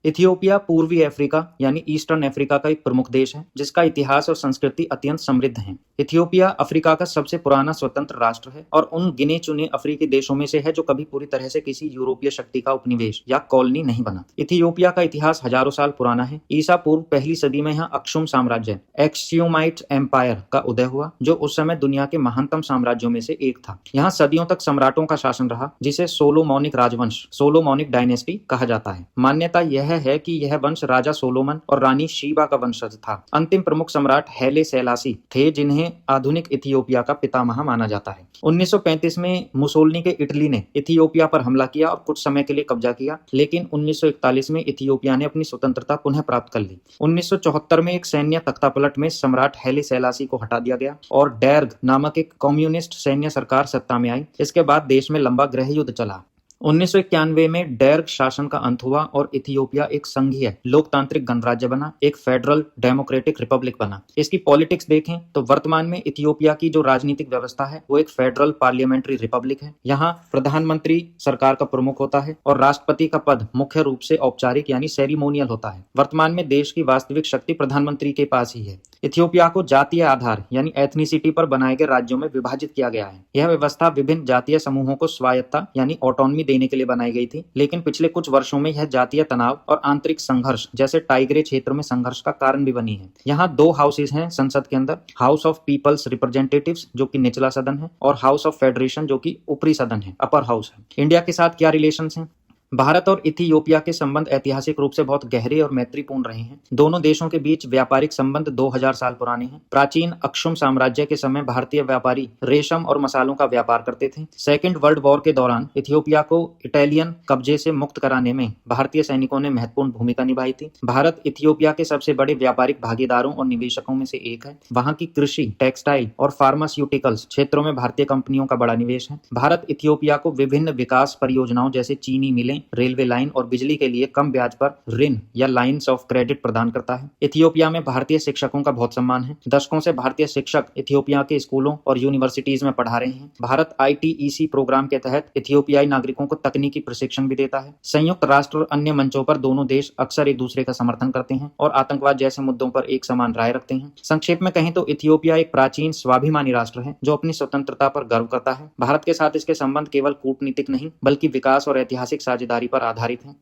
Ethiopia पूर्वी Africa यानी eastern Africa का एक प्रमुख देश है जिसका इतिहास और संस्कृति अत्यंत समृद्ध है। इथियोपिया अफ्रीका का सबसे पुराना स्वतंत्र राष्ट्र है और उन गिने चुने अफ्रीकी देशों में से है जो कभी पूरी तरह से किसी यूरोपीय शक्ति का उपनिवेश या कॉलोनी नहीं बना। इथियोपिया का इतिहास हजारों साल पुराना है। ईसा पूर्व पहली सदी में यहाँ अक्षुम साम्राज्य एक्सियोमाइट एम्पायर का उदय हुआ जो उस समय दुनिया के महानतम साम्राज्यों में से एक था। यहाँ सदियों तक सम्राटों का शासन रहा जिसे सोलोमोनिक राजवंश सोलोमोनिक डायनेस्टी कहा जाता है। मान्यता यह है कि यह वंश राजा सोलोमन और रानी शीबा का वंशज था। अंतिम प्रमुख सम्राट हैले सेलासी थे जिन्हें आधुनिक इथियोपिया का पितामह माना जाता है। 1935 में मुसोलिनी के इटली ने इथियोपिया पर हमला किया और कुछ समय के लिए कब्जा किया, लेकिन 1941 में इथियोपिया ने अपनी स्वतंत्रता पुनः प्राप्त कर ली। 1974 में एक सैन्य तख्तापलट में सम्राट हैले सेलासी को हटा दिया गया और डैर्ग नामक एक कम्युनिस्ट सैन्य सरकार सत्ता में आई। इसके बाद देश में लंबा गृह युद्ध चला। 1991 में डैर्ग शासन का अंत हुआ और इथियोपिया एक संघीय लोकतांत्रिक गणराज्य बना, एक फेडरल डेमोक्रेटिक रिपब्लिक बना। इसकी पॉलिटिक्स देखें तो वर्तमान में इथियोपिया की जो राजनीतिक व्यवस्था है वो एक फेडरल पार्लियामेंट्री रिपब्लिक है। यहाँ प्रधानमंत्री सरकार का प्रमुख होता है और राष्ट्रपति का पद मुख्य रूप से औपचारिक यानी सेरिमोनियल होता है। वर्तमान में देश की वास्तविक शक्ति प्रधानमंत्री के पास ही है। इथियोपिया को जातीय आधार यानी एथनिसिटी पर बनाए गए राज्यों में विभाजित किया गया है। यह व्यवस्था विभिन्न जातीय समूहों को स्वायत्तता यानी ऑटोनॉमी देने के लिए बनाई गई थी, लेकिन पिछले कुछ वर्षों में यह जातीय तनाव और आंतरिक संघर्ष जैसे टाइग्रे क्षेत्र में संघर्ष का कारण भी बनी है। यहाँ दो हाउसेज हैं संसद के अंदर, हाउस ऑफ पीपल्स रिप्रेजेंटेटिव्स जो कि निचला सदन है और हाउस ऑफ फेडरेशन जो कि ऊपरी सदन है, अपर हाउस है। इंडिया के साथ क्या रिलेशंस हैं? भारत और इथियोपिया के संबंध ऐतिहासिक रूप से बहुत गहरे और मैत्रीपूर्ण रहे हैं। दोनों देशों के बीच व्यापारिक संबंध 2000 साल पुराने हैं। प्राचीन अक्षुम साम्राज्य के समय भारतीय व्यापारी रेशम और मसालों का व्यापार करते थे। सेकेंड वर्ल्ड वॉर के दौरान इथियोपिया को इटालियन कब्जे से मुक्त कराने में भारतीय सैनिकों ने महत्वपूर्ण भूमिका निभाई थी। भारत इथियोपिया के सबसे बड़े व्यापारिक भागीदारों और निवेशकों में से एक है। वहाँ की कृषि, टेक्सटाइल और फार्मास्यूटिकल्स क्षेत्रों में भारतीय कंपनियों का बड़ा निवेश है। भारत इथियोपिया को विभिन्न विकास परियोजनाओं जैसे चीनी मिलें, रेलवे लाइन और बिजली के लिए कम ब्याज पर ऋण या लाइन्स ऑफ क्रेडिट प्रदान करता है। इथियोपिया में भारतीय शिक्षकों का बहुत सम्मान है। दशकों से भारतीय शिक्षक इथियोपिया के स्कूलों और यूनिवर्सिटीज में पढ़ा रहे हैं। भारत ITEC प्रोग्राम के तहत इथियोपियाई नागरिकों को तकनीकी प्रशिक्षण भी देता है। संयुक्त राष्ट्र और अन्य मंचों पर दोनों देश अक्सर एक दूसरे का समर्थन करते हैं और आतंकवाद जैसे मुद्दों पर एक समान राय रखते हैं। संक्षेप में कहें तो इथियोपिया एक प्राचीन स्वाभिमानी राष्ट्र है जो अपनी स्वतंत्रता पर गर्व करता है। भारत के साथ इसके संबंध केवल कूटनीतिक नहीं बल्कि विकास और ऐतिहासिक साझेदारी पर आधारित है।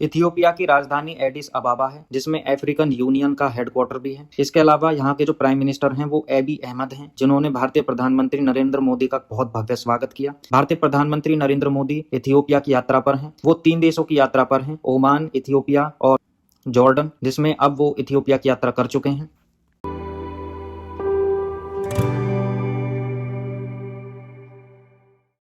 इथियोपिया की राजधानी एडिस अबाबा है जिसमें अफ्रीकन यूनियन का हेडक्वार्टर भी है। इसके अलावा यहाँ के जो प्राइम मिनिस्टर हैं वो एबी अहमद हैं जिन्होंने भारतीय प्रधानमंत्री नरेंद्र मोदी का बहुत भव्य स्वागत किया। भारतीय प्रधानमंत्री नरेंद्र मोदी इथियोपिया की यात्रा पर हैं। वो 3 देशों की यात्रा पर हैं, ओमान, इथियोपिया और जॉर्डन, जिसमें अब वो इथियोपिया की यात्रा कर चुके हैं।